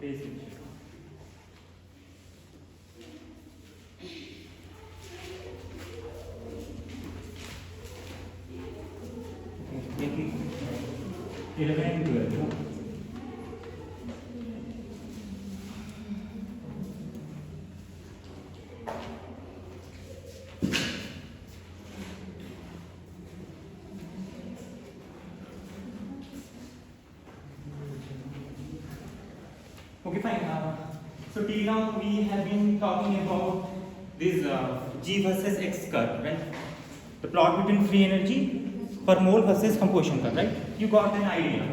phase switch. Okay, 11 and 12. Okay, fine. So till now we have been talking about this G versus X curve, right? The plot between free energy per mole versus composition curve, right? You got an idea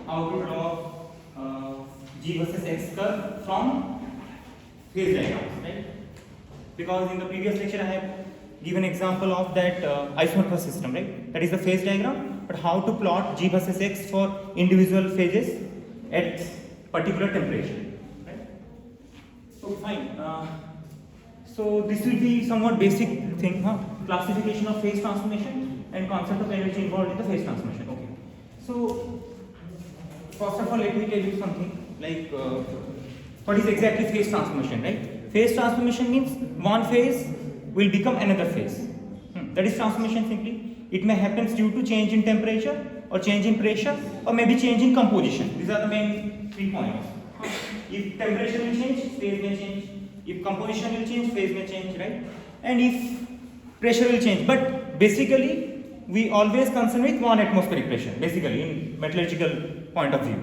how to draw G versus X curve from phase diagrams, right? Because in the previous lecture I have given example of that isometric system, right? That is the phase diagram, but how to plot G versus X for individual phases at particular temperature, right? So fine. So this will be somewhat basic thing, classification of phase transformation and concept of energy involved in the phase transformation. Okay. So first of all, let me tell you something like what is exactly phase transformation, right? Phase transformation means one phase will become another phase. That is transformation simply. It may happen due to change in temperature or change in pressure or maybe change in composition. These are the main 3 points. If temperature will change, phase may change. If composition will change, phase may change, right? And if pressure will change. But basically, we always concern with 1 atmospheric pressure, basically in metallurgical point of view.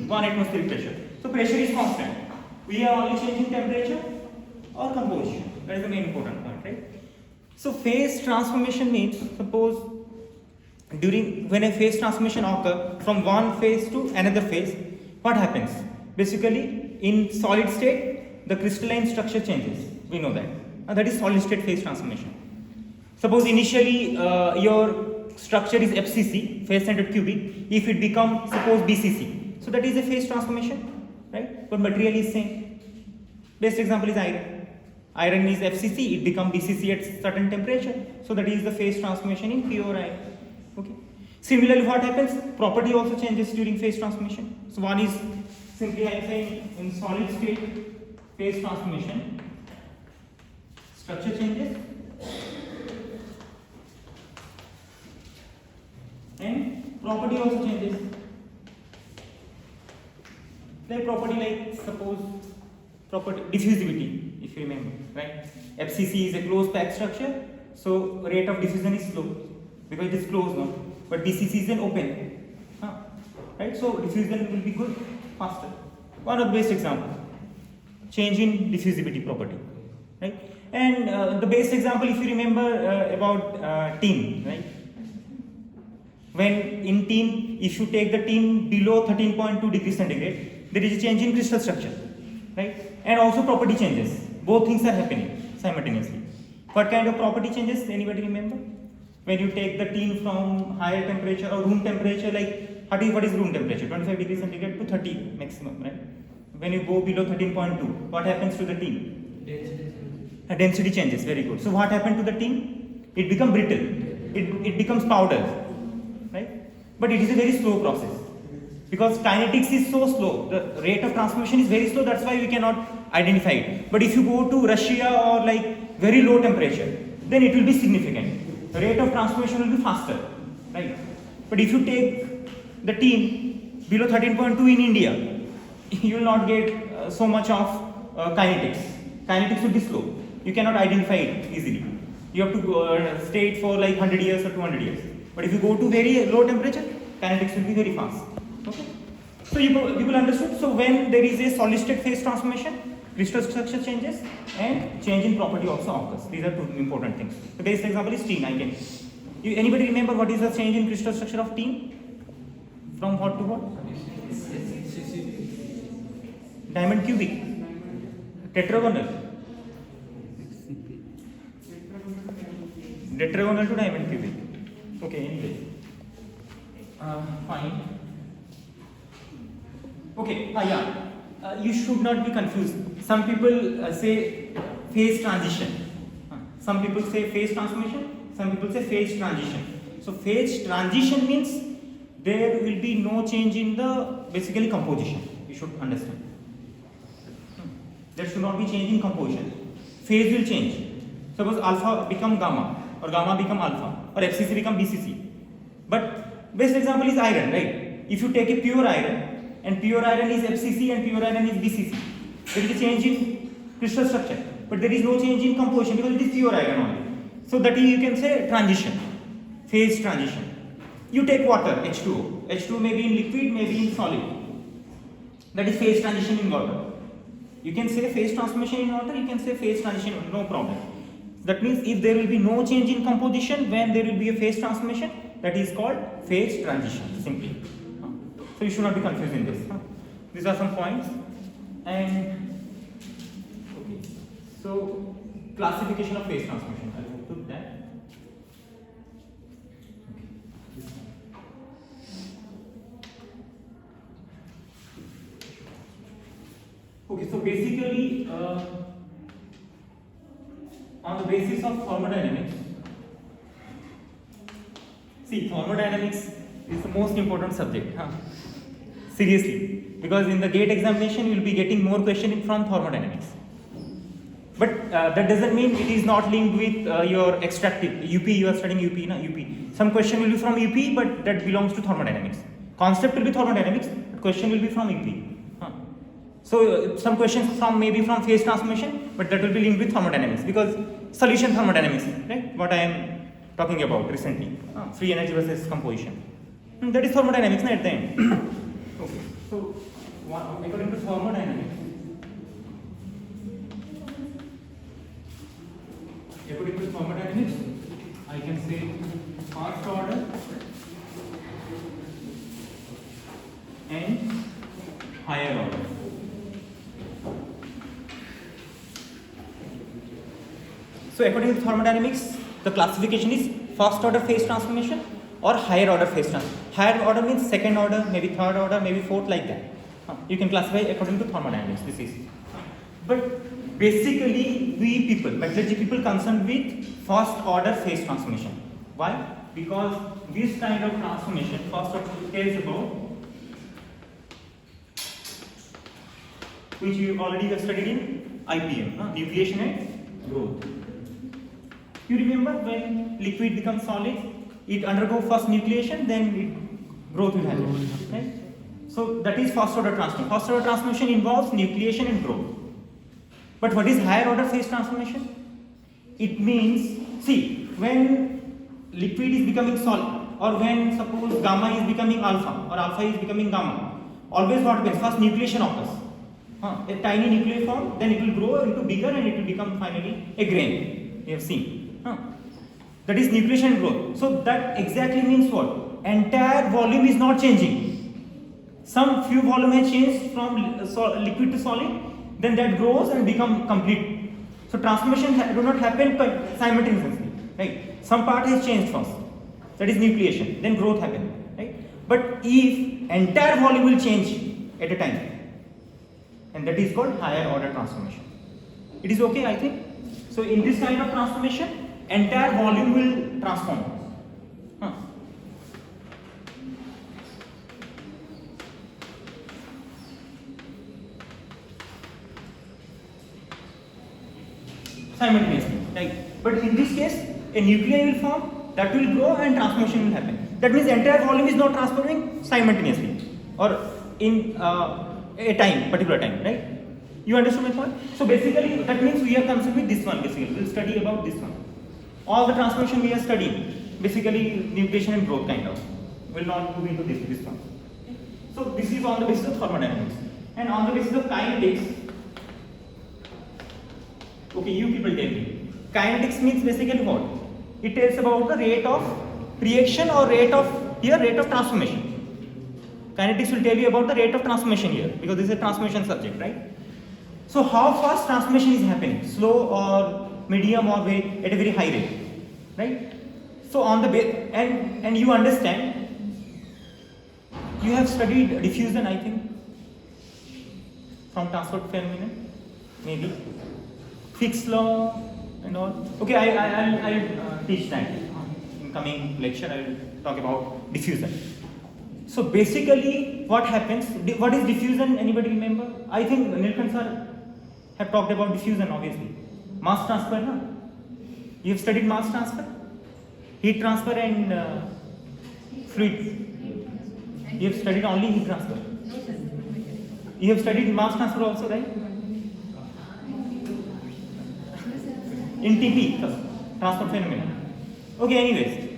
1 atmospheric pressure. So pressure is constant. We are only changing temperature or composition. That is the main important point, right? So phase transformation means, suppose when a phase transformation occurs from one phase to another phase, what happens? Basically, in solid state, the crystalline structure changes. We know that. That is solid state phase transformation. Suppose initially your structure is FCC, phase centered cubic. If it becomes, suppose BCC, so that is a phase transformation, right? But material is same. Best example is iron. Iron is FCC, it becomes BCC at certain temperature. So that is the phase transformation in pure iron. Okay. Similarly, what happens? Property also changes during phase transformation. So one is simply I am saying in solid state phase transformation, structure changes and property also changes. The property like suppose property diffusivity, if you remember, right? FCC is a closed packed structure, so rate of diffusion is slow because it is closed now. But BCC is an open, right? So diffusion will be good, faster. One of the best example, change in diffusivity property, right? And the best example, if you remember about tin, right? When in tin, if you take the tin below 13.2 degrees centigrade, there is a change in crystal structure, right? And also property changes. Both things are happening simultaneously. What kind of property changes? Anybody remember? When you take the tin from higher temperature or room temperature, like what is room temperature? 25 degrees centigrade to 30 maximum, right? When you go below 13.2, what happens to the tin? Density changes, very good. So what happened to the tin? It becomes brittle. It becomes powder, right? But it is a very slow process. Because kinetics is so slow, the rate of transformation is very slow, that's why we cannot identify it. But if you go to Russia or like very low temperature, then it will be significant. The rate of transformation will be faster, right? But if you take the tin below 13.2 in India, you will not get so much of kinetics. Kinetics will be slow. You cannot identify it easily. You have to stay it for like 100 years or 200 years. But if you go to very low temperature, kinetics will be very fast. Okay. So you will understood. So when there is a solid state phase transformation, crystal structure changes and change in property also occurs. These are two important things. The best example is tin. Anybody remember what is the change in crystal structure of tin? From what to what? Diamond cubic. Tetragonal. Tetragonal to diamond cubic. Okay, anyway. Fine. Okay, you should not be confused. Some people say phase transition. Some people say phase transformation. Some people say phase transition. So phase transition means there will be no change in the basically composition. You should understand. There should not be change in composition. Phase will change. Suppose alpha become gamma, or gamma become alpha, or FCC become BCC. But best example is iron, right? If you take a pure iron, and pure iron is FCC and pure iron is BCC, there is a change in crystal structure, but there is no change in composition because it is pure iron only. So that is, you can say, transition, phase transition. You take water, H2O. H2O may be in liquid, may be in solid. That is phase transition in water. You can say phase transformation in water, you can say phase transition, no problem. That means if there will be no change in composition, when there will be a phase transformation, that is called phase transition, simply. So you should not be confused in this. These are some points. And okay, so classification of phase transformation. I will put that. Okay, so basically, on the basis of thermodynamics, see, thermodynamics is the most important subject. Seriously, because in the GATE examination, you will be getting more questions from thermodynamics. But that doesn't mean it is not linked with your extractive. UP, you are studying UP, na? UP. Some question will be from UP, but that belongs to thermodynamics. Concept will be thermodynamics, but question will be from UP. So some questions from maybe from phase transformation, but that will be linked with thermodynamics because solution thermodynamics, right? What I am talking about recently, free energy versus composition. That is thermodynamics, na, at the end. Okay. So according to thermodynamics, I can say first order and higher order. So according to thermodynamics, the classification is first order phase transformation or higher order phase transformation. Higher order means second order, maybe third order, maybe fourth, like that. You can classify according to thermodynamics. This is. But basically, we people, metallurgy people, concerned with first order phase transformation. Why? Because this kind of transformation, first order, tells about, which you already have studied in IPM, nucleation and growth. You remember when liquid becomes solid, it undergoes first nucleation, then growth will happen. Right? So that is first order transformation. First order transformation involves nucleation and growth. But what is higher order phase transformation? It means, see, when liquid is becoming solid, or when suppose gamma is becoming alpha, or alpha is becoming gamma, always what happens? First nucleation occurs. A tiny nuclear form, then it will grow into bigger and it will become finally a grain. You have seen. That is nucleation and growth. So that exactly means what? Entire volume is not changing. Some few volume has changed from liquid to solid, then that grows and become complete. So transformation do not happen simultaneously, right? Some part has changed first, that is nucleation, then growth happens, right? But if entire volume will change at a time, and that is called higher order transformation. It is okay, I think. So in this kind of transformation, entire volume will transform. Simultaneously, right? But in this case, a nuclei will form, that will grow and transformation will happen. That means entire volume is not transforming simultaneously or in a time, particular time, right? You understand my point? So basically, that means we are concerned with this one. Basically, we'll study about this one. All the transformation we are studying, basically nucleation and growth kind of. Will not move into this one. So this is on the basis of thermodynamics, and on the basis of kinetics. Okay, you people tell me. Kinetics means basically what? It tells about the rate of reaction or rate of transformation. Kinetics will tell you about the rate of transformation here because this is a transformation subject, right? So how fast transformation is happening? Slow or medium or at a very high rate, right? So on the and you understand, you have studied diffusion, I think, from transport phenomenon, maybe Fick's law and all. Okay, I'll teach that in coming lecture. I will talk about diffusion. So basically, what happens? What is diffusion? Anybody remember? I think Nilkant sir have talked about diffusion, obviously. Mass transfer, no? You have studied mass transfer, heat transfer and fluid. You have studied only heat transfer. You have studied mass transfer also, right? In TP, transfer phenomenon. Okay, anyways.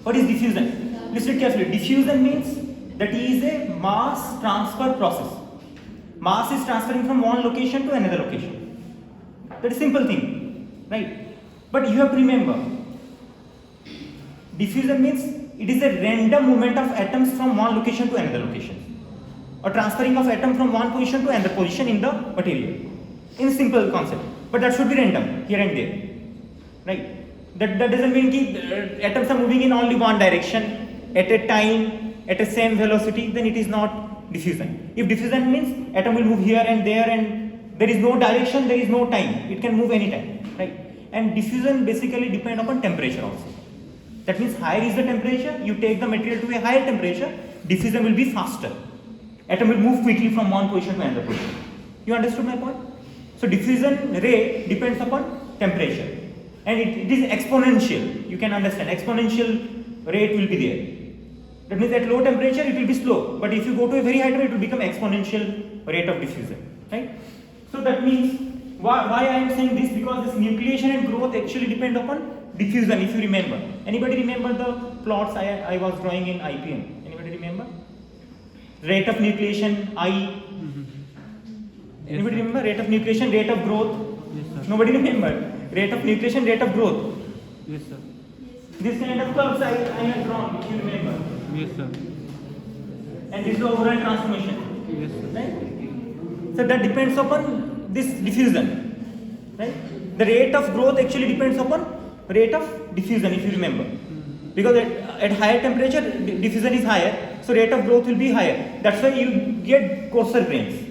What is diffusion? Listen carefully. Diffusion means that is a mass transfer process. Mass is transferring from one location to another location. That is simple thing, right? But you have to remember, diffusion means it is a random movement of atoms from one location to another location, or transferring of atom from one position to another position in the material. In simple concept, but that should be random here and there, right? That doesn't mean that atoms are moving in only one direction at a time at a same velocity. Then it is not diffusion. If diffusion means atom will move here and there, and there is no direction, there is no time. It can move anytime, right? And diffusion basically depend upon temperature also. That means higher is the temperature, you take the material to a higher temperature, diffusion will be faster. Atom will move quickly from one position to another position. You understood my point? So diffusion rate depends upon temperature, and it is exponential. You can understand, exponential rate will be there. That means at low temperature it will be slow, but if you go to a very high temperature, it will become exponential rate of diffusion, right? So that means why I am saying this, because this nucleation and growth actually depend upon diffusion. If you remember, anybody remember the plots I was drawing in IPM? Anybody remember? Rate of nucleation I. Anybody remember rate of nucleation, rate of growth? Yes, sir. Nobody remember rate of nucleation, rate of growth. Yes, sir. This kind of curves I have drawn, if you remember. Yes, sir. And this is the overall transformation. Yes, sir. Right? So that depends upon this diffusion. Right? The rate of growth actually depends upon rate of diffusion, if you remember. Because at higher temperature, diffusion is higher, so rate of growth will be higher. That's why you get coarser grains.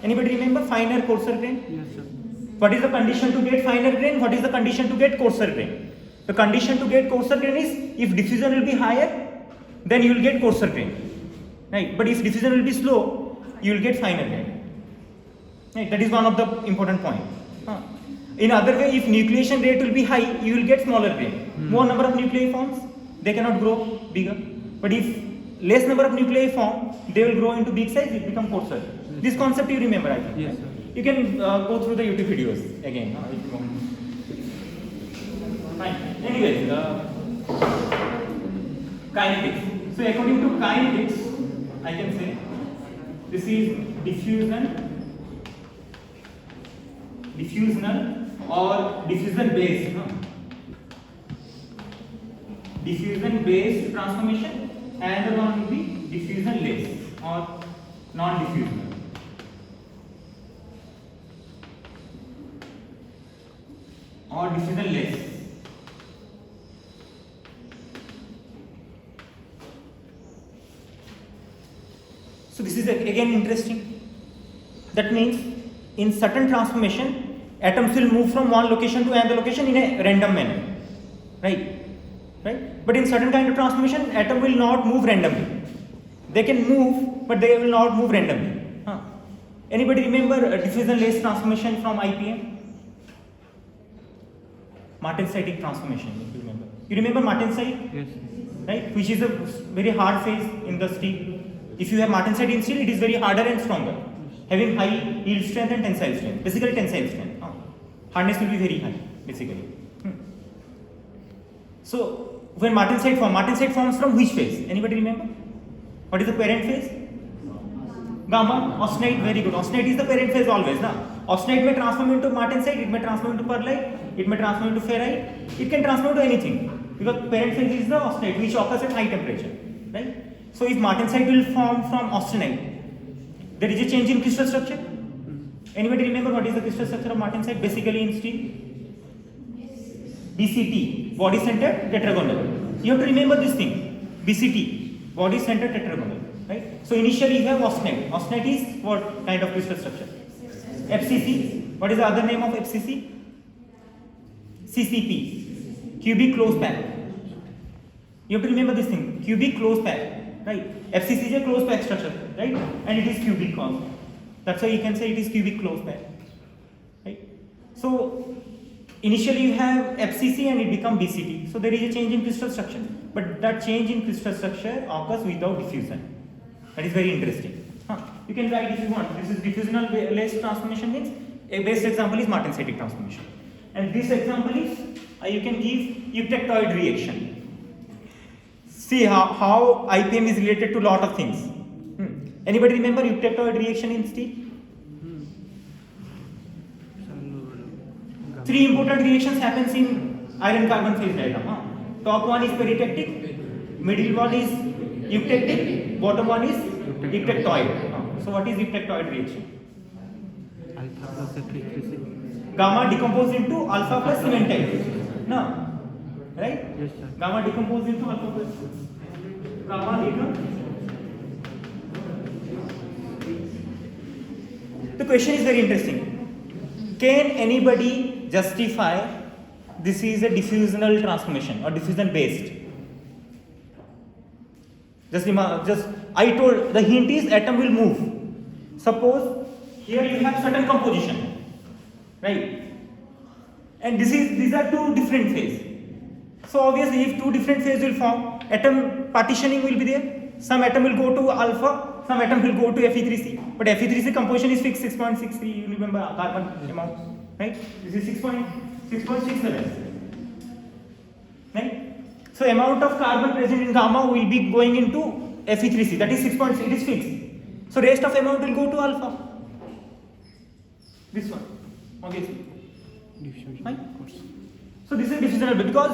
Anybody remember finer, coarser grain? Yes, sir. What is the condition to get finer grain? What is the condition to get coarser grain? The condition to get coarser grain is if diffusion will be higher, then you will get coarser grain. Right? But if diffusion will be slow, you will get finer grain. Right? That is one of the important points. In other way, if nucleation rate will be high, you will get smaller grain. More number of nuclei forms, they cannot grow bigger. But if less number of nuclei form, they will grow into big size, it become coarser. This concept you remember, I think. Yes, sir. You can go through the YouTube videos again. If you want. Fine. Anyways, kinetics. So according to kinetics, I can say this is diffusional or diffusion based. No? Diffusion based transformation, and the one will be diffusion less or non-diffusional. Or diffusion less. So this is again interesting. That means in certain transformation, atoms will move from one location to another location in a random manner, right? Right? But in certain kind of transformation, atom will not move randomly. They can move, but they will not move randomly. Anybody remember a diffusion-less transformation from IPM? Martensitic transformation, if you remember. You remember martensite? Yes. Right? Which is a very hard phase in the steel. If you have martensite in steel, it is very harder and stronger, having high yield strength and tensile strength. Basically tensile strength. Hardness will be very high, basically. So when martensite forms from which phase? Anybody remember? What is the parent phase? Gamma, austenite, very good. Austenite is the parent phase always. Austenite may transform into martensite, it may transform into pearlite, it may transform into ferrite, it can transform into anything. Because parent phase is the austenite, which occurs at high temperature. Right? So if martensite will form from austenite, there is a change in crystal structure. Anybody remember what is the crystal structure of martensite basically in steel? BCT, body centered tetragonal. You have to remember this thing. BCT, body centered tetragonal. Right? So initially you have austenite. Austenite is what kind of crystal structure? FCC. What is the other name of FCC? CCP, cubic close pack. You have to remember this thing, cubic close pack. Right? FCC is a close pack structure, right? And it is cubic also. That's why you can say it is cubic close pack. So initially you have FCC and it becomes BCT. So there is a change in crystal structure, but that change in crystal structure occurs without diffusion. That is very interesting. You can write if you want. This is diffusional less transformation means a best example is Martensitic transformation, and this example is you can give eutectoid reaction. See how IPM is related to lot of things. Anybody remember eutectoid reaction in steel? Three important reactions happens in iron carbon phase diagram. Top one is peritectic, middle one is eutectic, bottom one is eutectoid. So what is eutectoid reaction? Alpha plus electricity. Gamma decomposed into alpha plus cementite. No, right? Yes, sir. Gamma decomposed into alpha plus gamma becomes. The question is very interesting. Can anybody justify this is a diffusional transformation or diffusion based? Just I told the hint is atom will move. Suppose here you have certain composition, right? And these are two different phases. So obviously if two different phases will form, atom partitioning will be there. Some atom will go to alpha, some atom will go to Fe3C. But Fe3C composition is fixed 6.63, you remember carbon amount, right? This is 6.67, right? So amount of carbon present in gamma will be going into Fe3C, that is 6. It is fixed. So rest of amount will go to alpha. This one, obviously. Diffusion, Right? of course. So this is diffusional because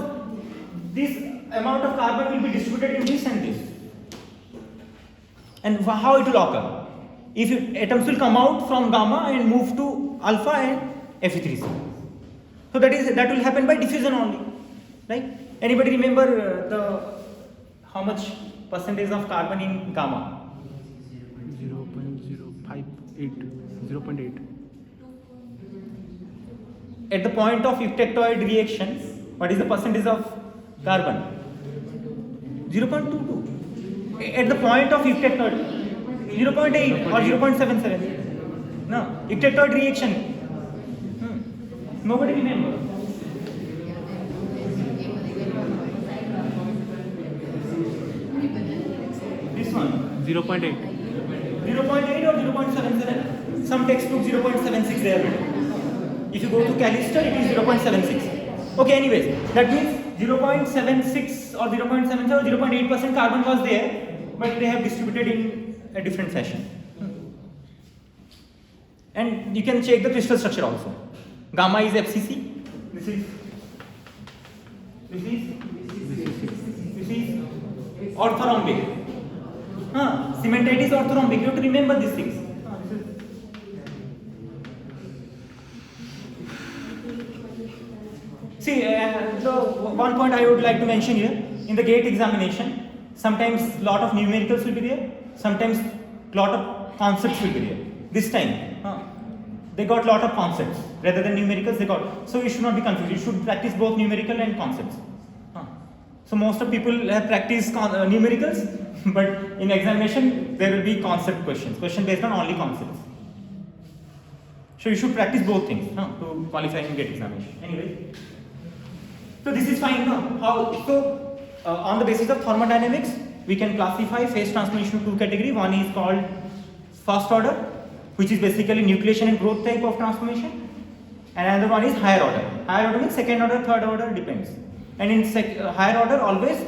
this amount of carbon will be distributed in this and this. And how it will occur? If atoms will come out from gamma and move to alpha and Fe3C. So that will happen by diffusion only, right? Anybody remember how much percentage of carbon in gamma? 0.058, 0.8. At the point of eutectoid reaction, what is the percentage of carbon? 0.22. At the point of eutectoid, 0.8 or 0.77. No, eutectoid reaction. Nobody remember. This one. 0.8. 0.8 or 0.77. Some textbook 0.76 they are written. If you go to Callister, it is 0.76. Okay, anyways, that means 0.76 or 0.77 or 0.8% carbon was there, but they have distributed in a different fashion. And you can check the crystal structure also. Gamma is FCC. This is orthorhombic. Cementite is orthorhombic. You have to remember these things. See, so one point I would like to mention here, in the GATE examination, sometimes lot of numericals will be there, sometimes lot of concepts will be there. This time, they got lot of concepts rather than numericals they got. So you should not be confused. You should practice both numerical and concepts. So most of people have practiced numericals, but in examination there will be concept questions, question based on only concepts. So you should practice both things to qualify in GATE examination. Anyway. So this is fine now. On the basis of thermodynamics, we can classify phase transformation into two categories. One is called first order, which is basically nucleation and growth type of transformation, and another one is higher order. Higher order means second order, third order, depends. And in higher order, always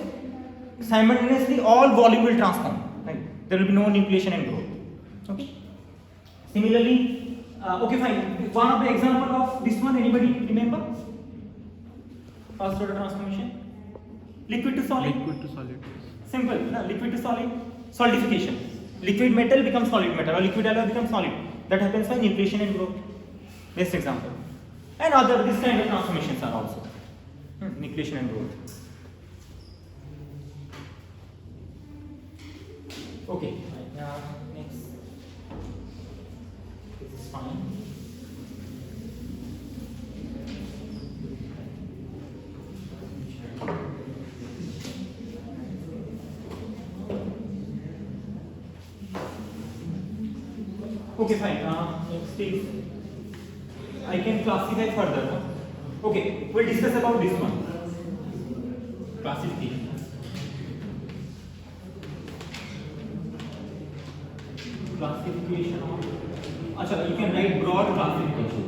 simultaneously all volume will transform. Right? There will be no nucleation and growth. Okay. Similarly, okay, fine. One of the example of this one, anybody remember? First order transformation. Liquid to solid. Liquid to solid. Simple. No? Liquid to solid. Solidification. Liquid metal becomes solid metal, or liquid alloy becomes solid. That happens by nucleation and growth. Best example. And other this kind of transformations are also nucleation and growth. Okay. Next. This is fine. Okay, fine. Next is I can classify further. No? Okay, we'll discuss about this one. Classification. Classification of. Acha, you can write broad classification.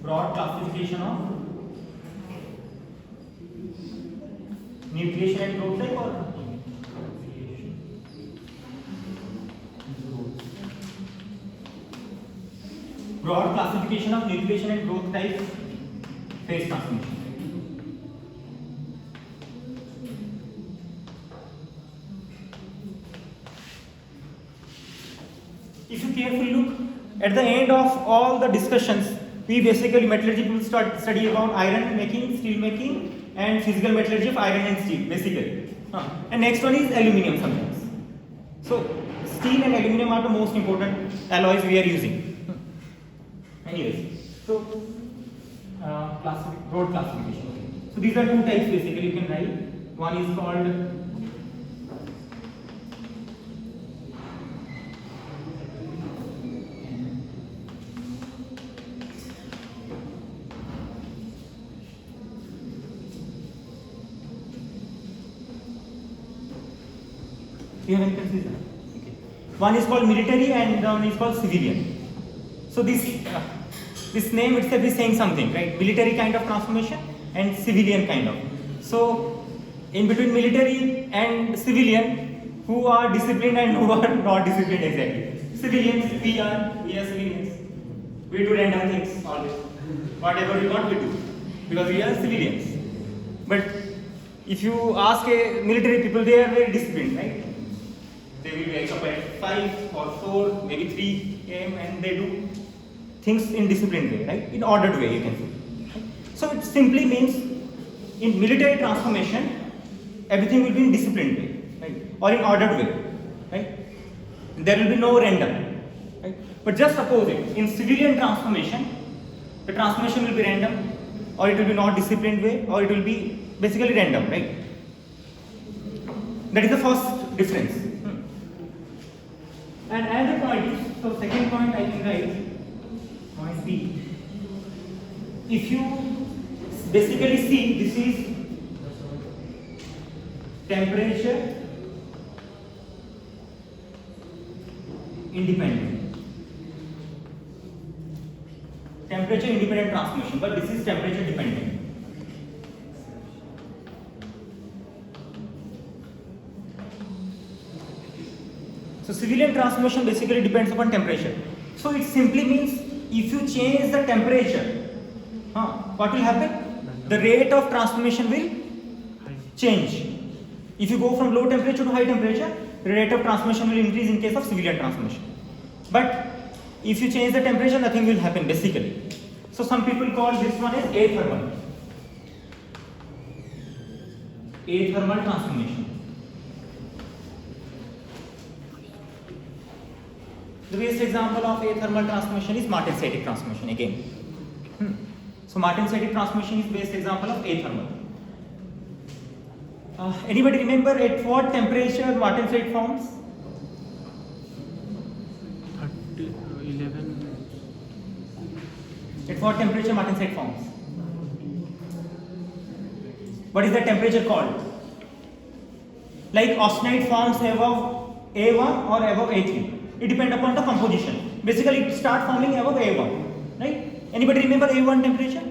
Broad classification of nucleation and growth type or broad classification of nucleation and growth type phase transformation. If you carefully look at the end of all the discussions, we basically metallurgy will start study about iron making, steel making, and physical metallurgy of iron and steel basically. And next one is aluminium sometimes. So steel and aluminium are the most important alloys we are using. Anyways, so broad classification. So these are two types basically you can write. One is called you have any confusion? Okay. One is called military and one is called civilian. So this name itself is saying something, right? Military kind of transformation and civilian kind of. So in between military and civilian, who are disciplined and who are not disciplined exactly? Civilians, we are civilians. We do random things always. Whatever we want we do because we are civilians. But if you ask a military people, they are very disciplined, right? They will wake up at 5 or 4, maybe 3 a.m. and they do things in disciplined way, right? In ordered way, you can say. So it simply means in military transformation, everything will be in disciplined way, right? Or in ordered way, right? There will be no random, right? But just suppose it in civilian transformation, the transformation will be random, or it will be not disciplined way, or it will be basically random, right? That is the first difference. And another point is, so second point I can write, point B. If you basically see, this is temperature independent. Temperature independent transformation, but this is temperature dependent. So civilian transformation basically depends upon temperature. So it simply means if you change the temperature, what will happen? The rate of transformation will change. If you go from low temperature to high temperature, the rate of transformation will increase in case of civilian transformation. But if you change the temperature, nothing will happen basically. So some people call this one as athermal. Athermal transformation. The best example of athermal transformation is martensitic transformation again. So martensitic transformation is best example of athermal. Anybody remember at what temperature martensite forms? 11. At what temperature martensite forms? What is the temperature called? Like austenite forms above A1 or above A3. It depends upon the composition. Basically, it starts forming above A1, right? Anybody remember A1 temperature?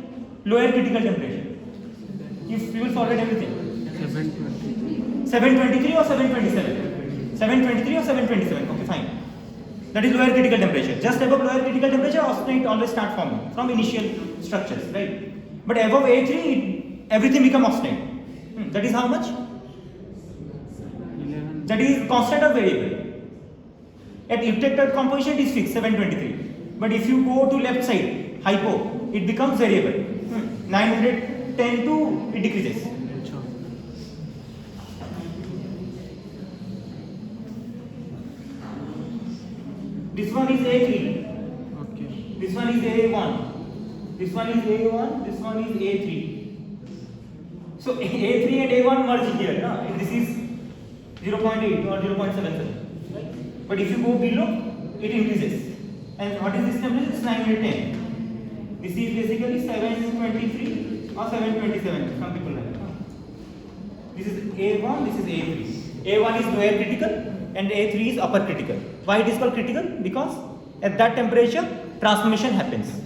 Lower critical temperature. You will forget everything. 720. 723 or 727? 723 or 727? Okay, fine. That is lower critical temperature. Just above lower critical temperature, austenite always start forming from initial structures, right? But above A3, everything becomes austenite. That is how much? 11. That is constant or variable. At ejected composition it is fixed 723. But if you go to left side, hypo, it becomes variable. 910 to it decreases. Sure. This one is A3. Okay. This one is A1. This one is A1. This one is A3. So A3 and A1 merge here. And this is 0.8 or 0.77. Right? But if you go below, it increases. And what is this temperature? It's 910. This is basically 723 or 727. Some people like. This is A1. This is A3. A1 is lower critical and A3 is upper critical. Why it is called critical? Because at that temperature transformation happens.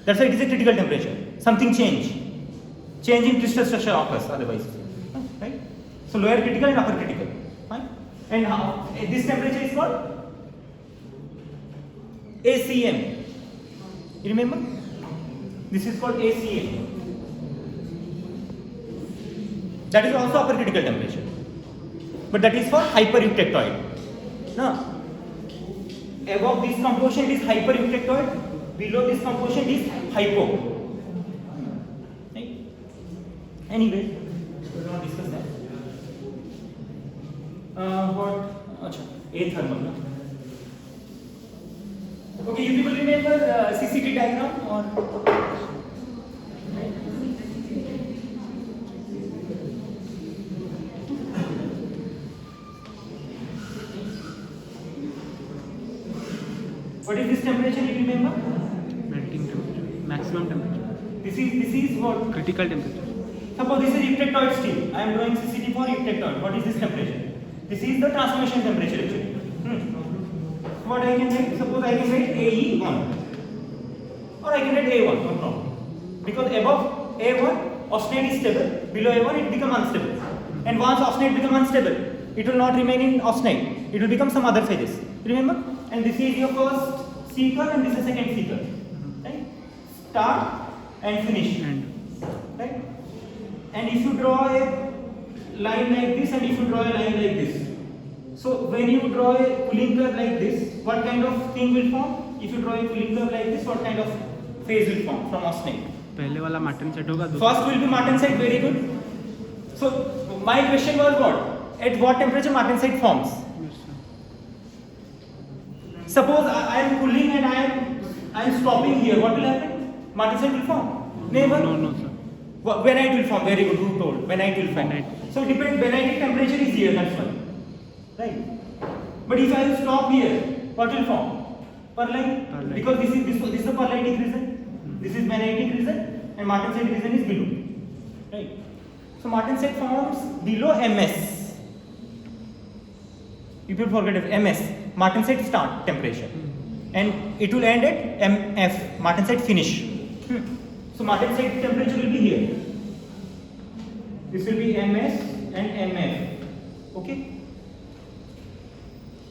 That's why it is a critical temperature. Something change in crystal structure occurs otherwise. Right? So lower critical and upper critical. Fine. And how this temperature is called ACM. You remember? This is called ACM. That is also upper critical temperature. But that is for hypereutectoid. Now, above this composition it is hypereutectoid, below this composition it is hypo. Right? Anyway, we will not discuss that. Athermal. No? Okay, you people remember CCT diagram or? What is this temperature? You remember? Melting temperature. Maximum temperature. This is what? Critical temperature. Suppose this is eutectoid steel. I am drawing CCT for eutectoid. What is this temperature? This is the transformation temperature actually. What I can write? Suppose I can write AE1 or I can write A1. No problem. Because above A1 austenite is stable. Below A1 it becomes unstable. And once austenite becomes unstable, it will not remain in austenite. It will become some other phases. Remember? And this is your first C curve and this is second C curve. Right? Start and finish. Right? And if you draw a line like this and if you draw a line like this. So when you draw a cooling curve like this, what kind of thing will form? If you draw a cooling curve like this, what kind of phase will form from austenite? पहले वाला martensite होगा. First will be martensite, very good. So my question was what? At what temperature martensite forms? Suppose I am cooling and I am stopping here. What will happen? Martensite will form. Never. No, sir. Benite will form. Very good. Who told? Benite will form. So depends. Benite temperature is here. That's why. Right. But if I stop here, what will form? Perlite. Because this is the perlitic region. This is benitic region, and martensite region is below. Right. So martensite forms below MS. People forget it. MS. Martensite start temperature, and it will end at MF. Martensite finish. So martensite temperature will be here. This will be MS and MF. Okay.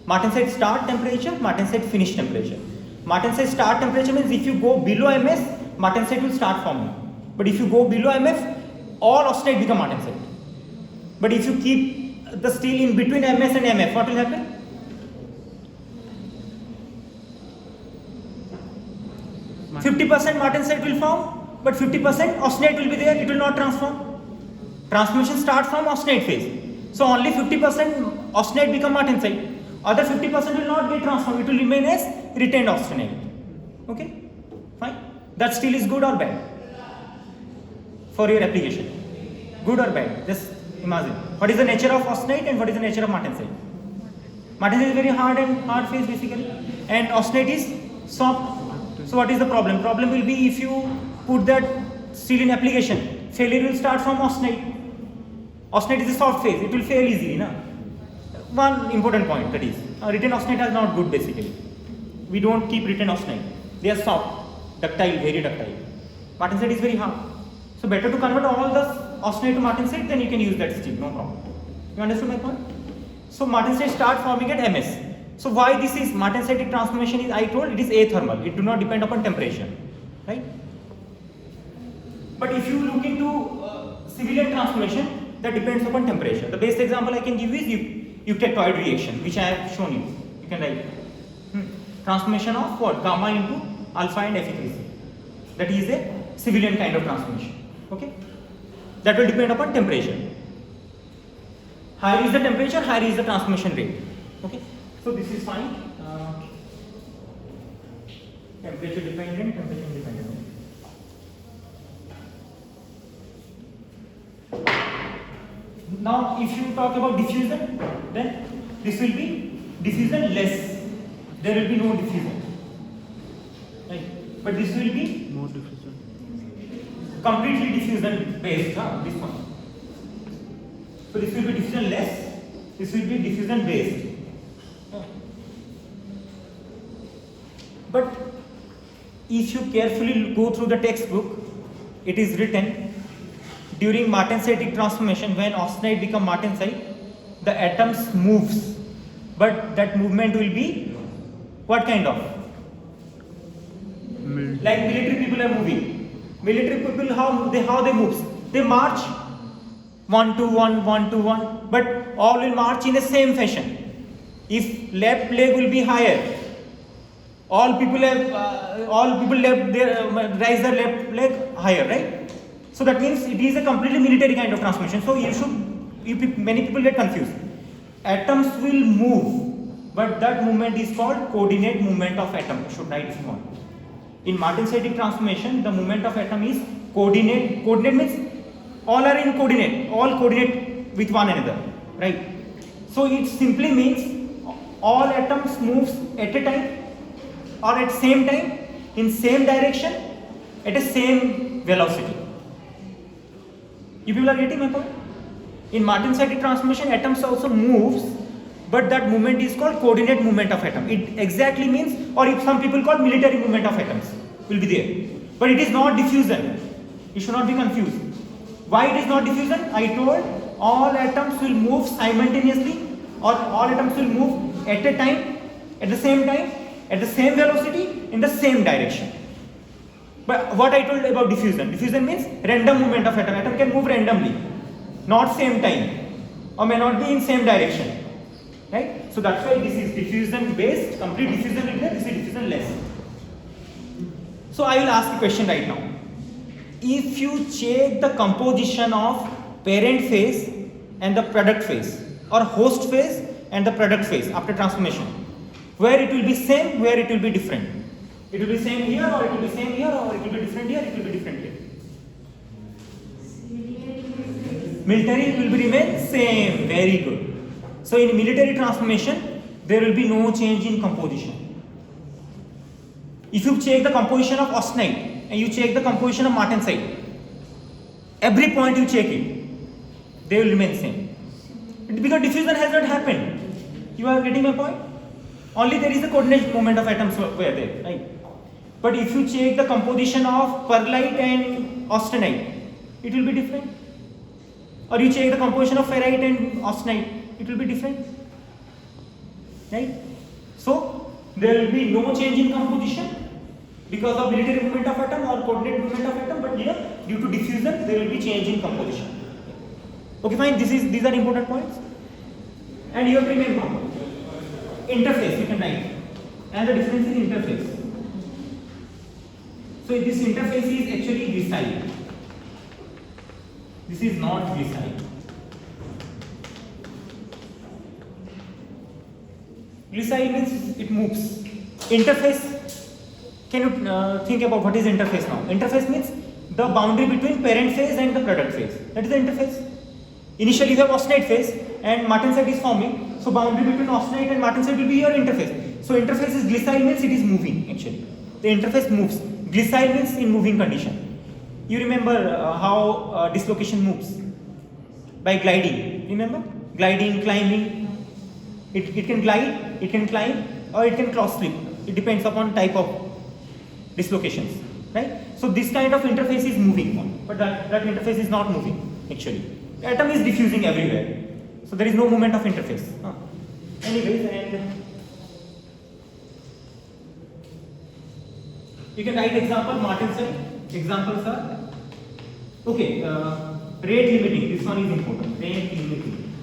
Martensite start temperature, martensite finish temperature. Martensite start temperature means if you go below MS, martensite will start forming. But if you go below MF, all austenite become martensite. But if you keep the steel in between MS and MF, what will happen? Martensite. 50% martensite will form, but 50% austenite will be there, it will not transform. Transformation starts from austenite phase. So only 50% austenite become martensite. Other 50% will not get transformed, it will remain as retained austenite. Okay? Fine. That steel is good or bad for your application? Good or bad? Just imagine. What is the nature of austenite and what is the nature of martensite? Martensite is very hard phase basically, and austenite is soft. So what is the problem? Problem will be if you put that steel in application, failure will start from austenite. Austenite is a soft phase, it will fail easily. Na? One important point, that is, retained austenite is not good basically. We don't keep retained austenite. They are soft, ductile, very ductile. Martensite is very hard. So better to convert all the austenite to martensite, then you can use that steel, no problem. You understood my point? So martensite start forming at MS. So why this is martensitic transformation is, I told, it is athermal. It do not depend upon temperature, right? But if you look into civilian transformation, that depends upon temperature. The best example I can give is eutectoid reaction, which I have shown you. You can write transformation of what? Gamma into alpha and Fe3C. That is a civilian kind of transformation. Okay? That will depend upon temperature. Higher is the temperature, higher is the transformation rate. Okay? So this is fine. Temperature dependent, temperature independent. Now, if you talk about diffusion, then this will be diffusion less. There will be no diffusion. but this will be More diffusion. completely diffusion based, this one. So this will be diffusion less, this will be diffusion based. But if you carefully go through the textbook, it is written during martensitic transformation, when austenite become martensite, the atoms moves, but that movement will be what kind of? Like military people are moving. Military people, how they move? They march 1 to 1, 1 to 1, but all will march in the same fashion. If left leg will be higher, all people raise their left leg higher, right? So that means it is a completely military kind of transformation. So many people get confused. Atoms will move, but that movement is called coordinate movement of atom. You should write this one. In martensitic transformation, the movement of atom is coordinate. Coordinate means all are in coordinate, all coordinate with one another, right? So it simply means all atoms moves at a time or at same time in same direction at a same velocity. You people are getting my point? In martensitic transformation, atoms also moves, but that movement is called coordinate movement of atom. It exactly means, or if some people call military movement of atoms, will be there. But it is not diffusion. You should not be confused. Why it is not diffusion? I told all atoms will move simultaneously, or all atoms will move at a time, at the same time, at the same velocity, in the same direction. But what I told about diffusion? Diffusion means random movement of atom. Atom can move randomly, not same time, or may not be in same direction. Right? So that's why this is diffusion based, complete diffusion will be there, this is diffusion less. So I will ask a question right now. If you check the composition of parent phase and the product phase, or host phase and the product phase after transformation, where it will be same, where it will be different. It will be same here, or it will be same here, or it will be different here, it will be different here. Military will be remain same, very good. So in military transformation, there will be no change in composition. If you check the composition of austenite and you check the composition of martensite, every point you check it, they will remain same. Because diffusion has not happened. You are getting my point? Only there is a coordinate movement of atoms were there, right? But if you check the composition of perlite and austenite, it will be different. Or you check the composition of ferrite and austenite, it will be different, right? So there will be no change in composition because of military movement of atom or coordinate movement of atom, but here due to diffusion there will be change in composition. Okay, fine. These are important points, and you have to remember interface. You can write, and the difference in interface. So this interface is actually glycine. This is not glycine. Glycine means it moves. Interface. Can you think about what is interface now? Interface means the boundary between parent phase and the product phase. That is the interface. Initially you have austenite phase and martensite is forming. So boundary between austenite and martensite will be your interface. So interface is glycine means it is moving actually. The interface moves. Glycine means in moving condition. You remember how dislocation moves? By gliding. Remember? Gliding, climbing. It can glide, it can climb, or it can cross slip. It depends upon type of dislocations. Right? So this kind of interface is moving on, but that interface is not moving actually. The atom is diffusing everywhere. So there is no movement of interface. Anyways, and you can write example, martensite. Examples are, okay, rate limiting. This one is important. Rate limiting.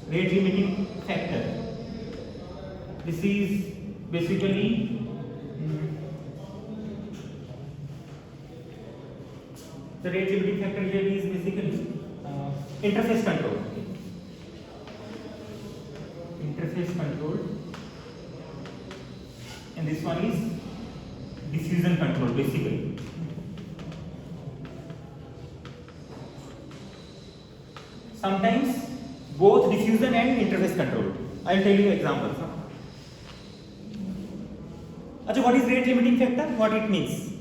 Rate limiting factor. This is basically the rate limiting factor here is basically interface control. Interface control, and this one is diffusion control basically. Sometimes both diffusion and interface control. I will tell you examples. Achha, what is rate limiting factor? What it means?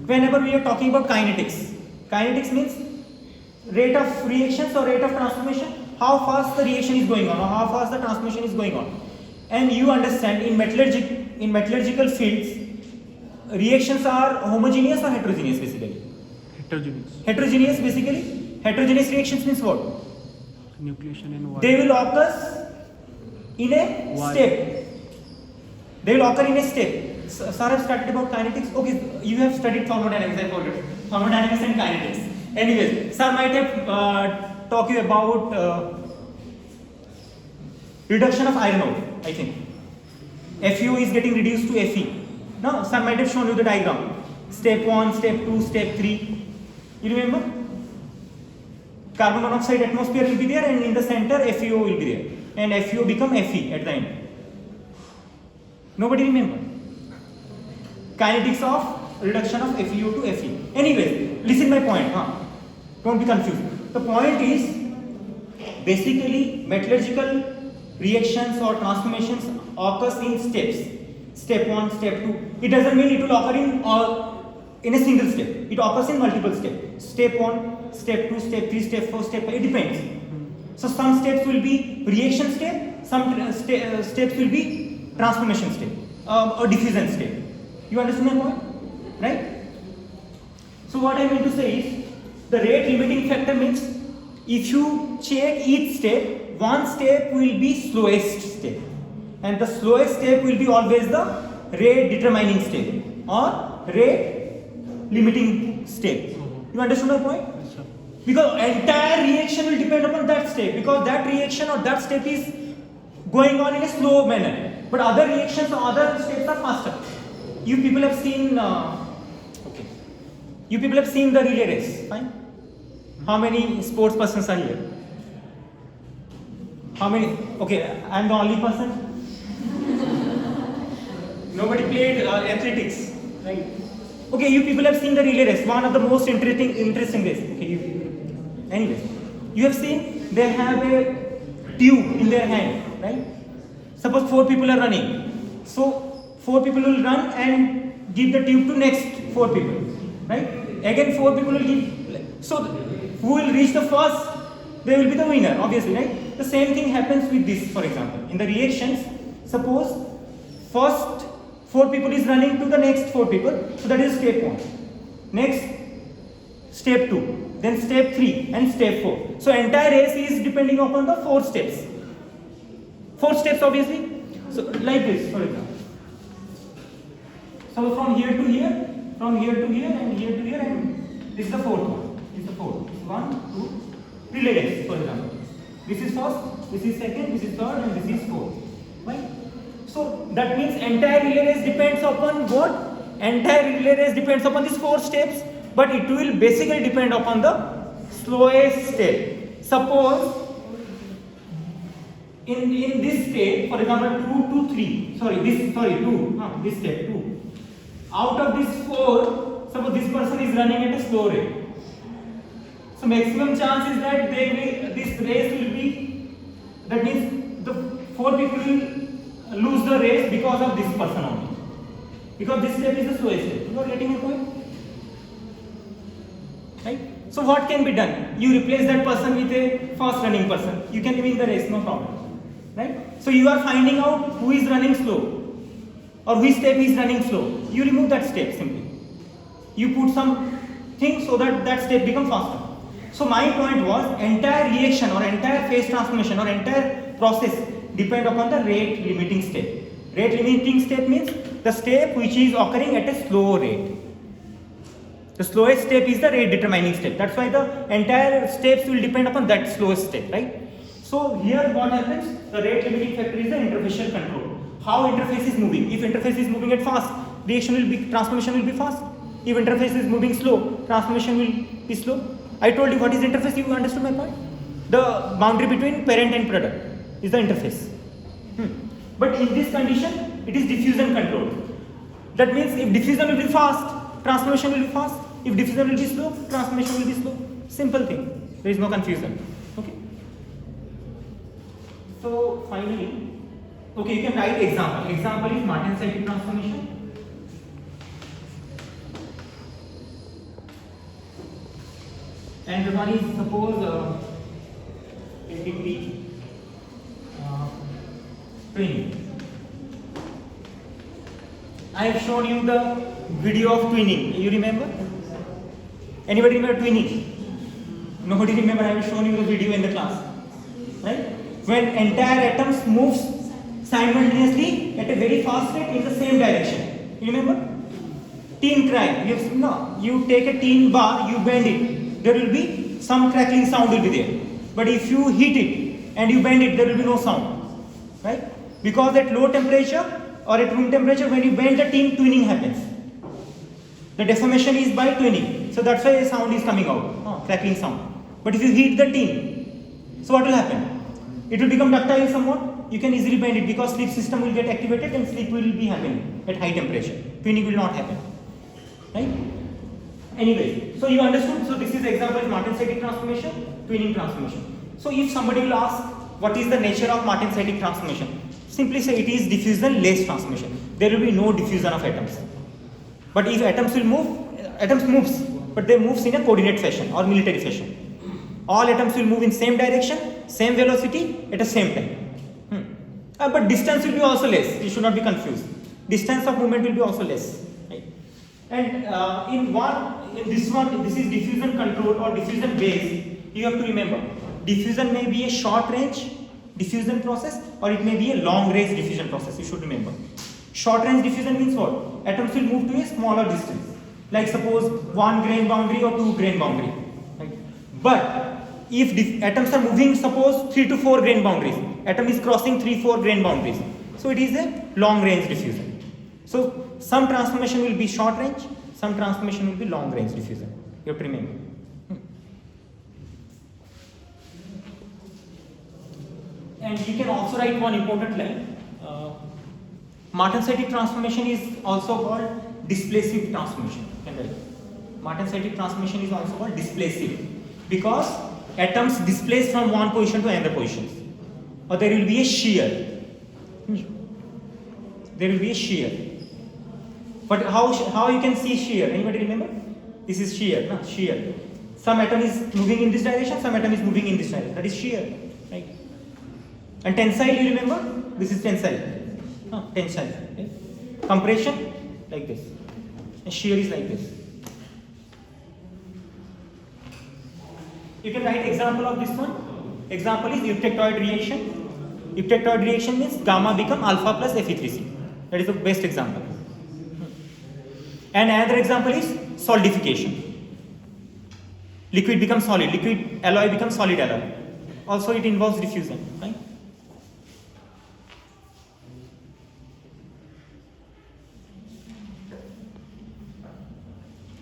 Whenever we are talking about kinetics means rate of reactions or rate of transformation, how fast the reaction is going on or how fast the transformation is going on. And you understand in metallurgical fields, reactions are homogeneous or heterogeneous basically? Heterogeneous basically. Heterogeneous reactions means what? Nucleation in water. They will occur in a step. They will occur in a step. Sir, I've studied about kinetics. Okay, you have studied thermodynamics, I forgot. Thermodynamics and kinetics. Anyways, sir might have talked you about reduction of iron ore, I think. Fu is getting reduced to Fe. No, sir might have shown you the diagram. Step 1, step 2, step 3. You remember? Carbon monoxide atmosphere will be there and in the center FeO will be there. And FeO become Fe at the end. Nobody remember? Kinetics of reduction of FeO to Fe. Anyways, listen my point. Don't be confused. The point is basically metallurgical reactions or transformations occurs in steps. Step 1, step 2. It doesn't mean it will occur in a single step. It occurs in multiple steps. Step 1, step 2, step 3, step 4, step 5. It depends. So some steps will be reaction step, some steps will be transformation step or diffusion step. You understand my point? Right? So what I mean to say is the rate limiting factor means if you check each step, one step will be slowest step. And the slowest step will be always the rate determining step or rate limiting step. You understand my point? Yes, sir. Because entire reaction will depend upon that step, because that reaction or that step is going on in a slow manner, but other reactions or other steps are faster. You people have seen you people have seen the relay race, fine? How many sports persons are here? How many? Okay, I am the only person. Nobody played athletics, right? Okay, you people have seen the relay race, one of the most interesting race. Okay, anyways, you have seen they have a tube in their hand, right? Suppose 4 people are running, so 4 people will run and give the tube to next 4 people, right? Again 4 people will give. So who will reach the first? They will be the winner, obviously, right? The same thing happens with this, for example. In the reactions, suppose first 4 people is running to the next 4 people, so that is step 1. Next, step 2, then step 3 and step 4. So entire race is depending upon the 4 steps. 4 steps obviously. So like this, for example. So from here to here, from here to here and here to here, and this is the 4th one. This is the 4th. 1, 2, relay race, for example. This is first, this is second, this is third, and this is 4th. Right? So that means entire relay race depends upon what? Entire relay race depends upon these 4 steps, but it will basically depend upon the slowest step. Suppose in this step, for example, 2 to 3, this step 2. Out of these 4, suppose this person is running at a slow rate. So maximum chance is that this race will be, that means the 4 people will lose the race because of this person only. Because this step is the slowest step. You are getting my point? Right? So what can be done? You replace that person with a fast running person. You can win the race, no problem. Right? So you are finding out who is running slow or which step is running slow. You remove that step simply. You put some thing so that that step becomes faster. So my point was entire reaction or entire phase transformation or entire process depend upon the rate limiting step. Rate limiting step means the step which is occurring at a slow rate. The slowest step is the rate determining step. That's why the entire steps will depend upon that slowest step, right? So here what happens? The rate limiting factor is the interfacial control. How interface is moving. If interface is moving at fast, transformation will be fast. If interface is moving slow, transformation will be slow. I told you what is interface, you understood my point? The boundary between parent and product is the interface. But in this condition, it is diffusion control. That means if diffusion will be fast, transformation will be fast. If diffusion will be slow, transformation will be slow. Simple thing. There is no confusion. Okay. So finally, Okay, you can write example. Example is Martin-Cyclic transformation. And the one is suppose let it be twinning. I have shown you the video of twinning. You remember? Anybody remember twinning? Nobody remember. I have shown you the video in the class, right? When entire atoms moves simultaneously at a very fast rate in the same direction. You remember? Tin crack. You take a tin bar, you bend it. There will be some crackling sound will be there. But if you heat it and you bend it, there will be no sound, right? Because at low temperature or at room temperature, when you bend the tin, twinning happens. The deformation is by twinning. So that's why a sound is coming out, crackling sound. But if you heat the tin, so what will happen? It will become ductile somewhat. You can easily bend it because slip system will get activated and slip will be happening at high temperature. Twinning will not happen, right? Anyway, so you understood. So this is example of Martin-Cyclic transformation, twinning transformation. So if somebody will ask what is the nature of Martin-Cyclic transformation, simply say it is diffusion-less transformation. There will be no diffusion of atoms. But if atoms will move, atoms moves, but they moves in a coordinate fashion or military fashion. All atoms will move in same direction, same velocity at the same time. But distance will be also less. You should not be confused. Distance of movement will be also less. Right? And in this one, this is diffusion control or diffusion based. You have to remember, diffusion may be a short range diffusion process or it may be a long range diffusion process. You should remember. Short range diffusion means what? Atoms will move to a smaller distance. Like suppose 1 grain boundary or 2 grain boundary. Right? But if atoms are moving, suppose 3 to 4 grain boundaries, atom is crossing 3-4 grain boundaries. So it is a long range diffusion. So some transformation will be short range, some transformation will be long range diffusion. You have to remember. And you can also write one important line. Martin-Cyclic transformation is also called displacive transformation. Martin-Cyclic transformation is also called displacive because atoms displace from one position to another position, or there will be a shear. There will be a shear. But how you can see shear? Anybody remember? This is shear. No? Shear. Some atom is moving in this direction, some atom is moving in this direction. That is shear, right? And tensile, you remember? This is tensile. Tensile. Right? Compression, like this. And shear is like this. You can write example of this one. Example is eutectoid reaction. Eutectoid reaction means gamma become alpha plus Fe3C. That is the best example. And another example is solidification. Liquid becomes solid. Liquid alloy becomes solid alloy. Also it involves diffusion. Right?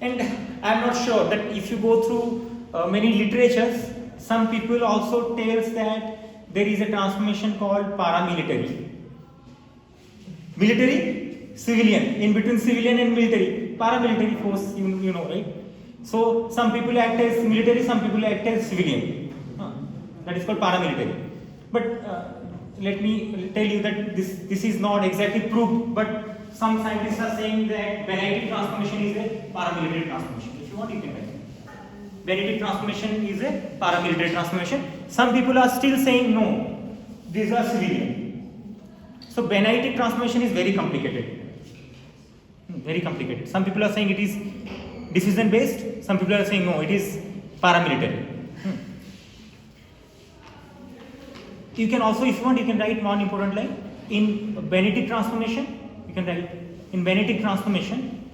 And I am not sure that if you go through many literatures, some people also tells that there is a transformation called paramilitary. Military, civilian, in between civilian and military, paramilitary force, you know, right? So some people act as military, some people act as civilian. That is called paramilitary. But let me tell you that this is not exactly proved, but some scientists are saying that Benedict transformation is a paramilitary transformation. If you want, you can write. Benedict transformation is a paramilitary transformation. Some people are still saying no, these are civilian. So Benedict transformation is very complicated. Very complicated. Some people are saying it is diffusion based, some people are saying no, it is paramilitary. You can also, if you want, you can write one important line. In Benedict transformation, you can write, in Benedict transformation,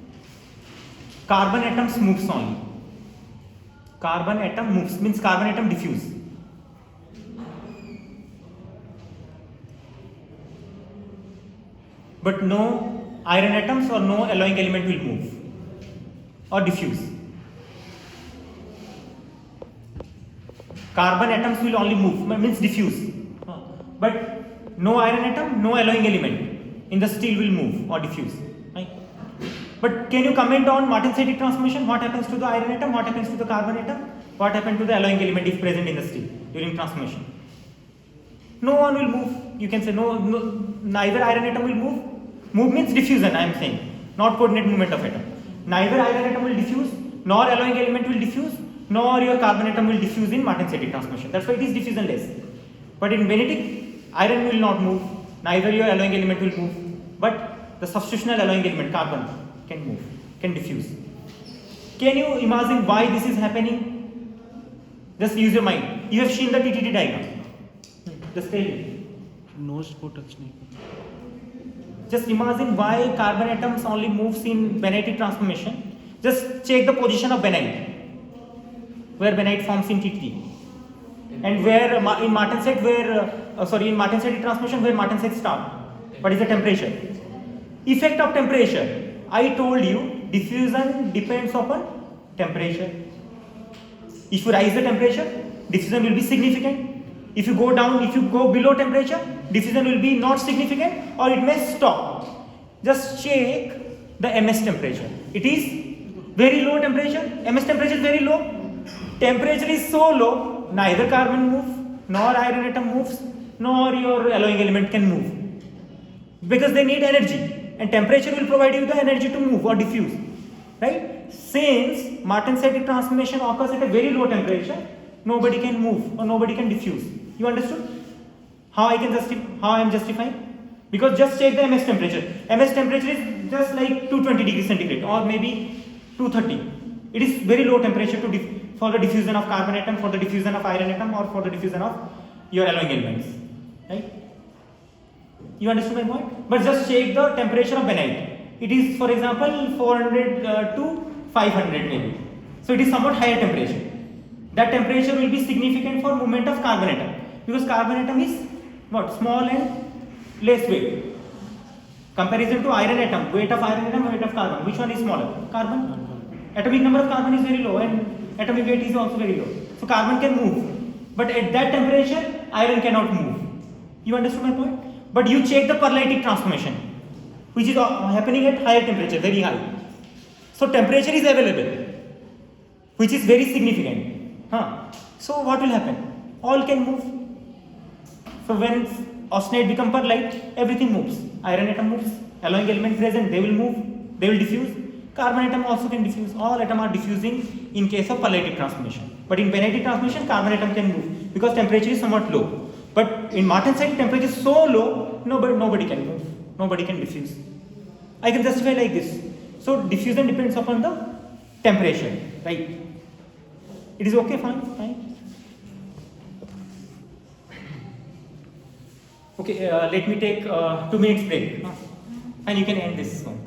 carbon atoms moves only. Carbon atom moves, means carbon atom diffuse. But no iron atoms or no alloying element will move or diffuse. Carbon atoms will only move, means diffuse. But no iron atom, no alloying element in the steel will move or diffuse. Right? But can you comment on Martin-Cyclic transformation? What happens to the iron atom? What happens to the carbon atom? What happens to the alloying element if present in the steel during transformation? no one will move. You can say no, neither iron atom will move. Move means diffusion, I am saying, not coordinate movement of atom. Neither iron atom will diffuse, nor alloying element will diffuse, nor your carbon atom will diffuse in Martin-Settig transformation. That's why it is diffusionless. But in magnetic, iron will not move, neither your alloying element will move, but the substitutional alloying element, carbon, can move, can diffuse. Can you imagine why this is happening? Just use your mind. You have seen the TTT diagram. Just tell me. Nose को touch नहीं कर Just imagine why carbon atoms only moves in Bennett's transformation. Just check the position of Bennett, where Bennett forms in TTT, and where in Martin-Settig, in Martin-Settig transformation, where Martin-Settig start. What is the temperature? Effect of temperature. I told you diffusion depends upon temperature. If you raise the temperature, diffusion will be significant. If you go down, if you go below temperature, diffusion will be not significant or it may stop. Just check the MS temperature. It is very low temperature. MS temperature is very low. Temperature is so low, neither carbon moves, nor iron atom moves, nor your alloying element can move. Because they need energy. And temperature will provide you the energy to move or diffuse. Right? Since Martin-Settig transformation occurs at a very low temperature, nobody can move or nobody can diffuse. You understood? How I am justifying? Because just check the MS temperature. MS temperature is just like 220 degrees centigrade or maybe 230. It is very low temperature for the diffusion of carbon atom, for the diffusion of iron atom, or for the diffusion of your alloying elements. Right? You understood my point? But just check the temperature of Bennett. It is, for example, 400 to 500 maybe. So it is somewhat higher temperature. That temperature will be significant for movement of carbon atom, because carbon atom is what? Small and less weight. Comparison to iron atom, weight of iron atom, weight of carbon. Which one is smaller? Carbon. Atomic number of carbon is very low and atomic weight is also very low. So carbon can move. But at that temperature, iron cannot move. You understood my point? But you check the perlytic transformation, which is happening at higher temperature, very high. So temperature is available, which is very significant. So what will happen? All can move. So when austenite become perlite, everything moves. Iron atom moves, alloying element present, they will move, they will diffuse. Carbon atom also can diffuse. All atoms are diffusing in case of perlytic transformation. But in Bennett's transformation, carbon atom can move because temperature is somewhat low. But in Martin-Settig, temperature is so low, nobody can move, nobody can diffuse. I can justify like this. So diffusion depends upon the temperature, right? It is okay, fine. Okay, let me take 2 minutes break, and you can end this one.